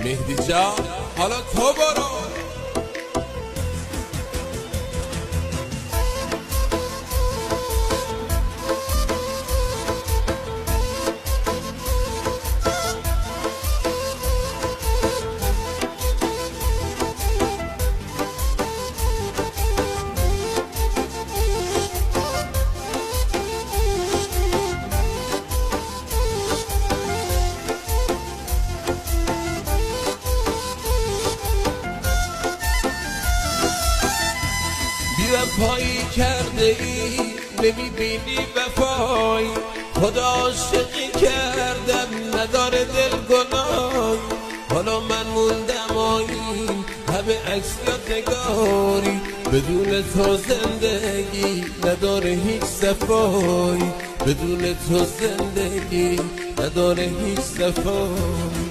مهدی جان حالا تو برو. وفایی کرده ای نمیبینی وفایی، خدا عاشقی کردم نداره دل گناهی. حالا من موندم آیی همه عکس یادگاری، بدون تو زندگی نداره هیچ صفایی، بدون تو زندگی نداره هیچ صفایی.